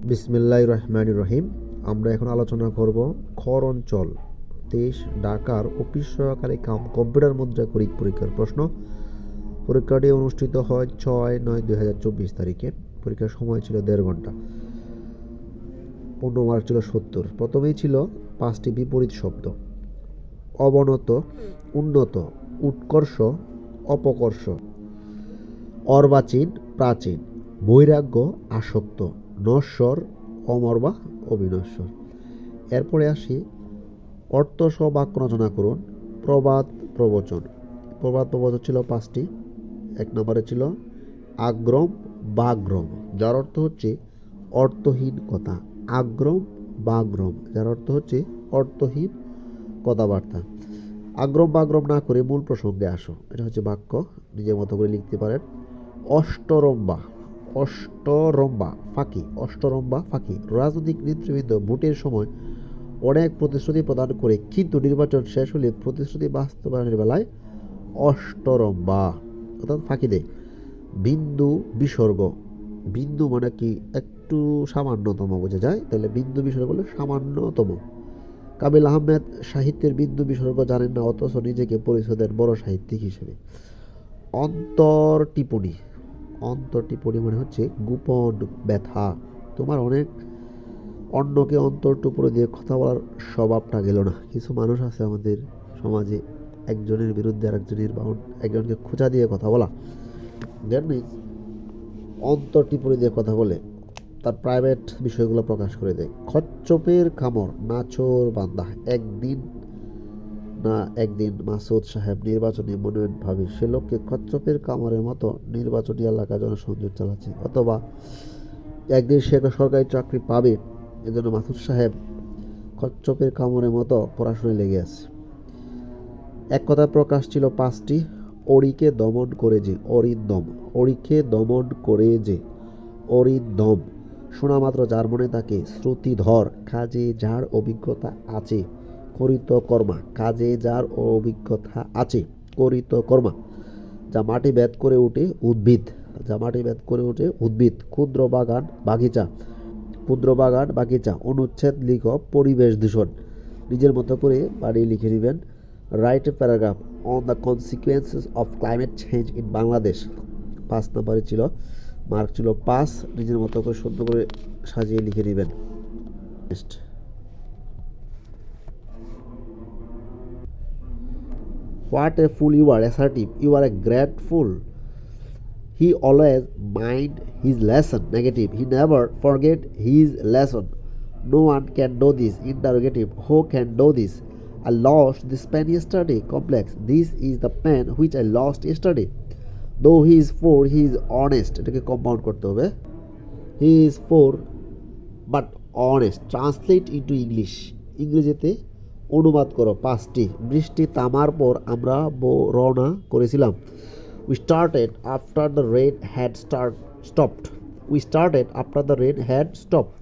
বিসমিল্লাহির রহমানির রহিম। আমরা এখন আলোচনা করব খর অঞ্চল দেশ ঢাকার অফিস সহকারী কম্পিউটার মুদ্রা পরীক্ষার প্রশ্ন। পরীক্ষাটি অনুষ্ঠিত হয় 6/9/2024 তারিখে। পরীক্ষার সময় ছিল 1.5 ঘন্টা। পূর্ণ মার্ক ছিল 70। প্রথমেই ছিল 5টি বিপরীত শব্দ: অবনত, উন্নত, উৎকর্ষ, অপকর্ষ, অর্বাচীন, প্রাচীন, বৈরাগ্য, আসক্ত, নশ্বর, অমর বা অবিনশ্বর। এরপরে আসি অর্থ সহ বাক্য রচনা করুন। প্রবাদ প্রবচন। প্রবাদ প্রবচন ছিল 5টি। 1 নম্বরে ছিল আগ্রম বাগ্রম, যার অর্থ হচ্ছে অর্থহীন কথা। আগ্রম বাগ্রম, যার অর্থ হচ্ছে অর্থহীন কথাবার্তা। আগ্রম বাগ্রম না করে মূল প্রসঙ্গে আসো, এটা হচ্ছে বাক্য। নিজের মতো করে লিখতে পারেন। অষ্টরম্বা, অষ্টরম্বা ফাঁকি, অষ্টরম্বা ফাঁকি। রাজনৈতিক নেতৃবৃন্দ ভোটের সময় অনেক প্রতিশ্রুতি প্রদান করে, কিন্তু নির্বাচন শেষ হলে প্রতিশ্রুতি বাস্তবায়নের বেলায় অষ্টরম্বা অর্থাৎ ফাঁকি দেয়। বিন্দু বিসর্গ। বিন্দু মানে কি একটু সামান্যতম বোঝা যায়, তাহলে বিন্দু বিসর্গ বলে সামান্যতম। কাবিল আহমেদ সাহিত্যের বিন্দু বিসর্গ জানেন না, অথচ নিজেকে পরিচয় দেন বড় সাহিত্যিক হিসেবে। অন্তর টিপ্পনী। অন্তর টিপ্পনী মানে হচ্ছে গোপন ব্যথা। তোমার অনেক অন্যকে অন্তর টুকরো দিয়ে কথা বলার স্বভাবটা গেল না। কিছু মানুষ আছে আমাদের সমাজে, একজনের বিরুদ্ধে আরেকজনের বা একজনকে খোঁচা দিয়ে কথা বলা, জানি অন্তর টিপ্পনী দিয়ে কথা বলে তার প্রাইভেট বিষয়গুলো প্রকাশ করে দেয়। কচ্ছপের কামড় নাছোড় বান্দা। একদিন মাসুদ সাহেব নির্বাচনী মনোনয়ন ভাবে সে লোককে কচ্ছপের কামড়ের মতো নির্বাচনী এলাকা জনসংযোগ চালাচ্ছে, অথবা একদিন সে একটা সরকারি চাকরি পাবে, এজন্য মাসুদ সাহেব কচ্ছপের কামড়ের মতো পড়াশোনায় লেগে আছে। এক কথায় প্রকাশ ছিল 5টি। অরিকে দমন করে যে, অরিন্দম। অরিকে দমন করে যে, অরিন্দম। শোনা মাত্র যার মনে থাকে শ্রুতিধর, কাজে যার অভিজ্ঞতা আছে করিত কর্মা। কাজে যার অভিজ্ঞতা আছে করিত কর্মা। যা মাটি ভেদ করে ওঠে উদ্ভিদ, যা মাটি ভেদ করে ওঠে উদ্ভিদ। ক্ষুদ্র বাগান বাগিচা, ক্ষুদ্র বাগান বাগিচা। অনুচ্ছেদ লিখ পরিবেশ দূষণ। নিজের মতো করে বাড়ি লিখে নেবেন। Write a paragraph on the consequences of climate change in Bangladesh. 5 নম্বরে ছিল, মার্ক ছিল 5। নিজের মতো করে সুন্দর করে সাজিয়ে লিখে নেবেন। What a fool you are, assertive. You are a great fool. He always mind his lesson, negative. He never forget his lesson. No one can do this, interrogative. Who can do this? I lost this pen yesterday, complex. This is the pen which I lost yesterday. Though he is poor, he is honest. এটাকে compound করতে হবে। He is poor but honest. Translate into English. ইংরেজিতে অনুবাদ করো। 5টি। বৃষ্টি থামার পর আমরা রওনা করেছিলাম। We started after the rain had stopped. We started after the rain had stopped.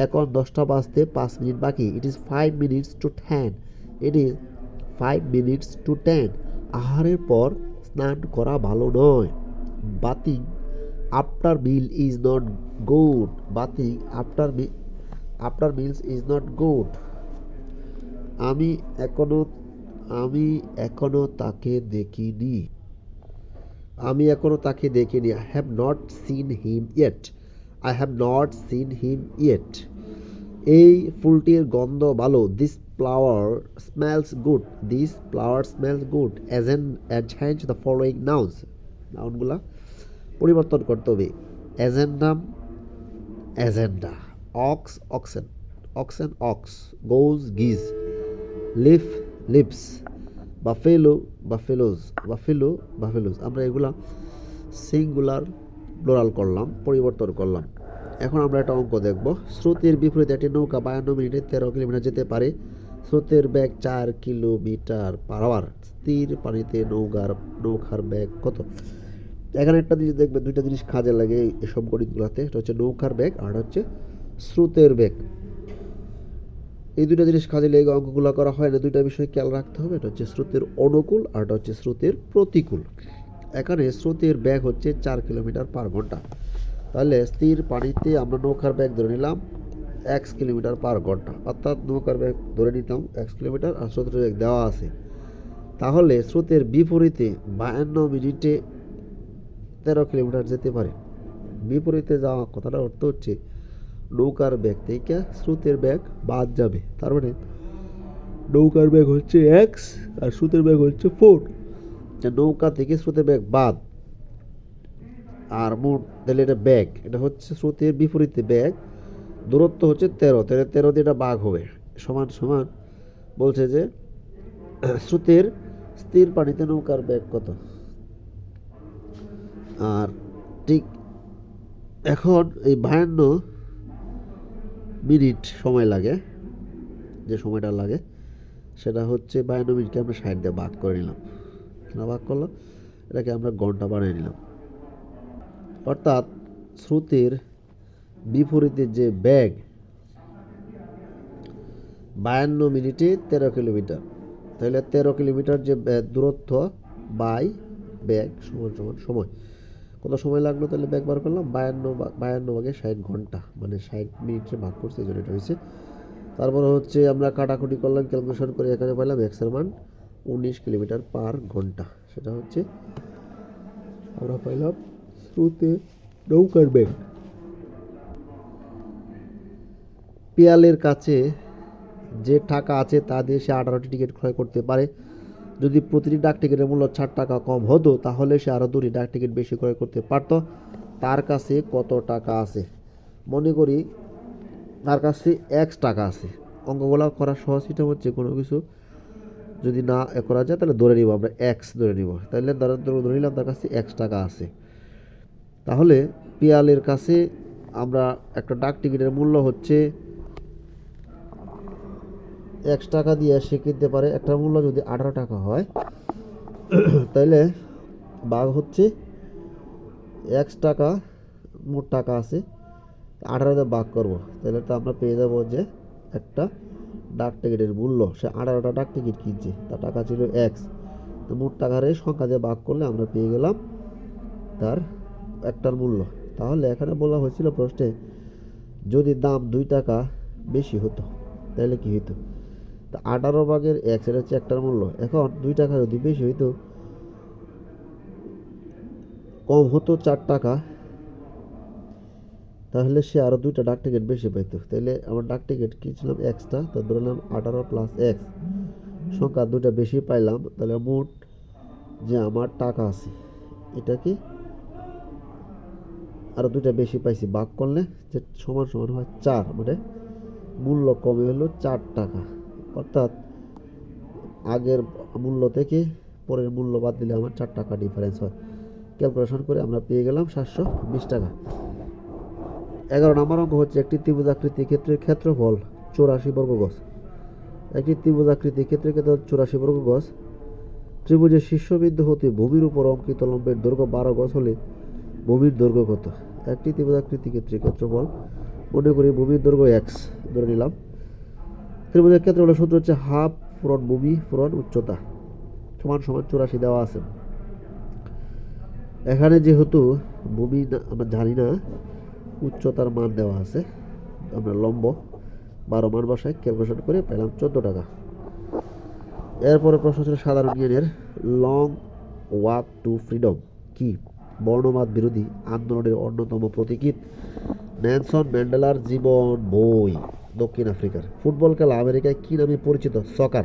এখন 10টা বাজতে 5 মিনিট বাকি। It is 5 minutes to 10. It is 5 minutes to 10. আহারের পর স্নান করা ভালো নয়। Bathing after meal is not good. Bathing after meals is not good. আমি এখনো তাকে দেখিনি। I have not seen him yet. I have not seen him yet. এই ফুলটির গন্ধ ভালো। This flower smells good. This flower smells good. And change the following nouns. নাউনগুলা পরিবর্তন করতে হবে। Agendum, agenda. Ox, oxen. Oxen, ox. Goose, geese. Leaf, leaves. Buffalo, buffaloes. Buffalo, buffaloes. আমরা এগুলা singular plural করলাম, পরিবর্তন করলাম। এখন আমরা একটা অঙ্ক দেখব। স্রোতের বিপরীতে একটি নৌকা 52 মিনিটে 13 কিলোমিটার যেতে পারে। স্রোতের বেগ 4 কিলোমিটার পার আওয়ার। স্থির পানিতে নৌকার বেগ কত? এখানে একটা জিনিস দেখবেন, দুইটা জিনিস কাজে লাগে এসব গণিতগুলোতে। এটা হচ্ছে নৌকার বেগ আর হচ্ছে স্রোতের বেগ। এই দুইটা জিনিস কাজে লেগে অঙ্কগুলো করা হয় না। দুইটা বিষয় খেয়াল রাখতে হবে। এটা হচ্ছে স্রোতের অনুকূল আর এটা হচ্ছে স্রোতের প্রতিকূল। এখানে স্রোতের বেগ হচ্ছে 4 কিলোমিটার পার ঘন্টা। তাহলে স্থির পানিতে আমরা নৌকার বেগ ধরে নিলাম 1 কিলোমিটার/ঘন্টা, অর্থাৎ নৌকার বেগ ধরে নিতাম 1 কিলোমিটার আর স্রোতের বেগ দেওয়া আছে। তাহলে স্রোতের বিপরীতে 52 মিনিটে 13 কিলোমিটার যেতে পারে। বিপরীতে যাওয়া কথাটা অর্থ হচ্ছে নৌকার বেগ থেকে স্রোতের বেগ বাদ যাবে, তার মানে নৌকার বেগ হচ্ছে এক্স আর স্রোতের বেগ হচ্ছে 4। নৌকা থেকে স্রোতের বেগ বাদ আর মোট তাহলে এটা বেগ, এটা হচ্ছে স্রোতের বিপরীতে বেগ, দূরত্ব হচ্ছে 13 দিয়ে এটা ভাগ হবে, সমান সমান বলছে যে স্রোতের স্থির পানিতে নৌকার বেগ কত। আর ঠিক এখন এই 52 মিনিট সময় লাগে, যে সময়টা লাগে সেটা হচ্ছে 52 মিনিটকে আমরা 60 দিয়ে ভাগ করে নিলাম। কেন ভাগ করলাম? এটাকে আমরা ঘন্টা বানিয়ে নিলাম। অর্থাৎ স্রোতের বিপরীতে যে বেগ 52 মিনিটে 13 কিলোমিটার, তাহলে 13 কিলোমিটার যে দূরত্ব বাই বেগ সমান সমান সময়। কত সময় লাগলো? তাহলে বেগ বার করলাম 52 ভাগে 60 ঘন্টা, মানে 60 মিনিটে ভাগ করছে, এই জন্য এটা হয়েছে। তারপরে হচ্ছে আমরা কাটাকুটি করলাম, ক্যালকুলেশন করে এখানে পাইলাম এক্স এর মান 19 কিলোমিটার/ঘন্টা। সেটা হচ্ছে আমরা পাইলাম স্রোতে নৌকার বেগ। পিয়ালের কাছে যে টাকা আছে তা দিয়ে সে 18টি টিকিট ক্রয় করতে পারে। যদি প্রতিটি ডাক টিকিটের মূল্য 4 টাকা কম হতো তাহলে সে আরও 2টি ডাক টিকিট বেশি ক্রয় করতে পারত। তার কাছে কত টাকা আছে? মনে করি তার কাছে এক্স টাকা আছে। অঙ্কগুলো করার সহজ সিস্টেম হচ্ছে কোনো কিছু যদি না করা যায় তাহলে ধরে নিব, আমরা এক্স ধরে নিব। তাহলে ধরে নিলাম তার কাছে এক্স টাকা আছে। তাহলে পিয়ালের কাছে আমরা একটা ডাক টিকিটের মূল্য হচ্ছে এক্স টাকা দিয়ে সে কিনতে পারে। একটা মূল্য যদি 18 টাকা হয় তাহলে ভাগ হচ্ছে এক্স টাকা, মোট টাকা আছে 18 দিয়ে ভাগ করব, তাহলে তো আমরা পেয়ে যাব যে একটা ডাক টিকিটের মূল্য, সে 18টা ডাক টিকিট কিনছে, তার টাকা ছিল এক্স। তো মোট টাকার এই সংখ্যা দিয়ে ভাগ করলে আমরা পেয়ে গেলাম তার একটার মূল্য। তাহলে এখানে বলা হয়েছিল প্রশ্নে যদি দাম 2 টাকা বেশি হতো তাহলে কি হতো? তা 18/x এটা হচ্ছে একটার মূল্য। এখন 2 টাকা যদি বেশি হইতো, কম হতো 4 টাকা, তাহলে সে আরও 2টা ডাক টিকিট বেশি পাইতো। তাহলে আমার ডাক টিকিট কিনছিলাম এক্সটা, তো ধরলাম 18 + x, সংখ্যা 2টা বেশি পাইলাম। তাহলে মোট যে আমার টাকা আছে এটা কি আরও 2টা বেশি পাইছি, ভাগ করলে যে সমান সমান হয় 4, মানে মূল্য কমে হলো 4 টাকা। অর্থাৎ আগের মূল্য থেকে পরের মূল্য বাদ দিলে আমার 4 টাকা ডিফারেন্স হয়। ক্যালকুলেশন করে আমরা পেয়ে গেলাম 720 টাকা। 11 নম্বর অঙ্ক হচ্ছে একটি ত্রিভুজাকৃতি ক্ষেত্রের ক্ষেত্রফল 84 বর্গ গজ। একটি ত্রিভুজাকৃতি ক্ষেত্রের ক্ষেত্রফল 84 বর্গ গজ। ত্রিভুজের শীর্ষবিন্দু হতে ভূমির উপর অঙ্কিত লম্বের দৈর্ঘ্য 12 গজ হলে ভূমির দৈর্ঘ্য কত? একটি ত্রিভুজাকৃতি ক্ষেত্রের ক্ষেত্রফল, মনে করি ভূমির দৈর্ঘ্য এক্স ধরে নিলাম। ত্রিভুজের ক্ষেত্রফলের সূত্র হচ্ছে হাফ পূরণ ভূমি পূরণ উচ্চতা সমান সমান 84 দেওয়া আছে। এখানে যেহেতু ভূমি আমরা জানি না, উচ্চতার মান দেওয়া আছে, আমরা লম্ব 12 মান বসাই, ক্যালকুলেশন করে পেলাম 14 টাকা। এরপরে প্রশ্ন ছিল সাধারণ জ্ঞানের, লং ওয়াক টু ফ্রিডম কি? বর্ণবাদ বিরোধী আন্দোলনের অন্যতম প্রতীকী। নেলসন ম্যান্ডেলার জীবন বই। দক্ষিণ আফ্রিকার। ফুটবল খেলা আমেরিকায় কি নামে পরিচিত? সকার।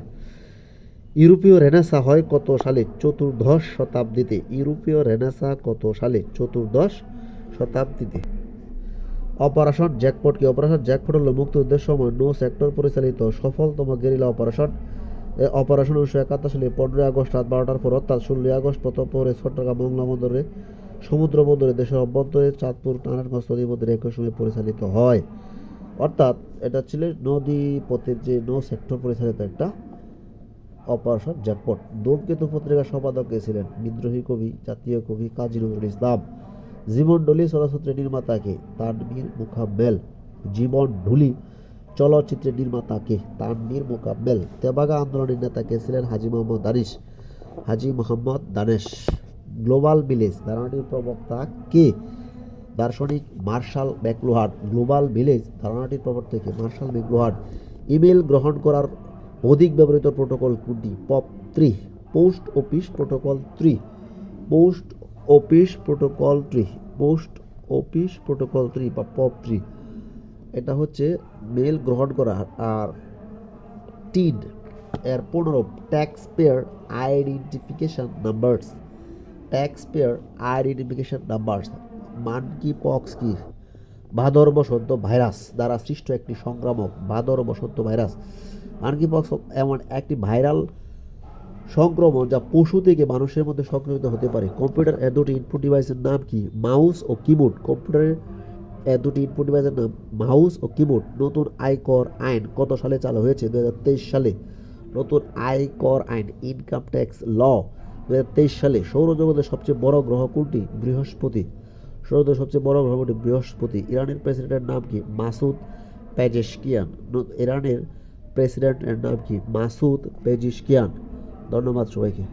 ইউরোপীয় রেনেসাঁ হয় কত সালে? 14শ শতাব্দীতে। ইউরোপীয় রেনেসাঁ কত সালে? 14শ শতাব্দীতে। অপারেশন জ্যাকপট কি? অপারেশন জ্যাকপট হল মুক্তিযুদ্ধের সময় নো সেক্টর পরিচালিত সফলতম গেরিলা অপারেশন। এই অপারেশন 1971 সালে 15 আগস্ট রাত 12টার পর, অর্থাৎ 16 আগস্ট প্রথম পরে চট্টগ্রাম মোংলা বন্দরে সমুদ্র বন্দরে দেশের অভ্যন্তরে চাঁদপুর নারায়ণগঞ্জ নদীর মধ্যে একই সময় পরিচালিত হয়। অর্থাৎ এটা ছিল নদী পথের যে নো সেক্টর পরিচালিত একটা অপারেশন জ্যাকপট। ধূমকেতু পত্রিকার সম্পাদক কে ছিলেন? বিদ্রোহী কবি, জাতীয় কবি কাজী নজরুল ইসলাম। জীবনঢুলি চলচ্চিত্রের নির্মাতা কে? তানভীর মোকাম্মেল। জীবনঢুলি চলচ্চিত্রের নির্মাতা কে? তানভীর মোকাম্মেল। তেভাগা আন্দোলনের নেতা কে ছিলেন? হাজী মোহাম্মদ দানেশ। গ্লোবাল ভিলেজ ধারণাটির প্রবক্তা কে? দার্শনিক মার্শাল ম্যাকলুহান। গ্লোবাল ভিলেজ ধারণাটির প্রবর্তক থেকে মার্শাল ম্যাকলুহান। ইমেল গ্রহণ করার অধিক ব্যবহৃত প্রোটোকল কোনটি? Pop 3। Post office protocol 3। Post office protocol 3। Post office protocol 3 বা পপ 3। এটা হচ্ছে মেল গ্রহণ করা। আর টিন এর 15 tax payer identification numbers. Tax payer identification numbers. Monkey pox কি? ভাদর বসন্ত ভাইরাস দ্বারা সৃষ্ট একটি সংক্রামক। ভাদর বসন্ত ভাইরাস। মানকি পক্স এমন একটি ভাইরাল সংক্রমণ যা পশু থেকে মানুষের মধ্যে সংক্রমিত হতে পারে। কম্পিউটার এর দুটি ইনপুট ডিভাইসের নাম কি? মাউস ও কিবোর্ড। কম্পিউটারের এর দুটি ইনপুট ডিভাইসের নাম মাউস ও কিবোর্ড। নতুন আয়কর আইন কত সালে চালু হয়েছে? 2023 সালে। নতুন আয়কর আইন ইনকাম ট্যাক্স ল 2023 সালে। সৌরজগতের সবচেয়ে বড় গ্রহ কোনটি? বৃহস্পতি। সৌরজগতের সবচেয়ে বড় গ্রহ কোনটি? বৃহস্পতি। ইরানের প্রেসিডেন্টের নাম কি? Masoud Pezeshkian. ইরানের প্রেসিডেন্টের নাম কি? মাসুদ পেজিশকিয়ান। ধন্যবাদ সবাইকে।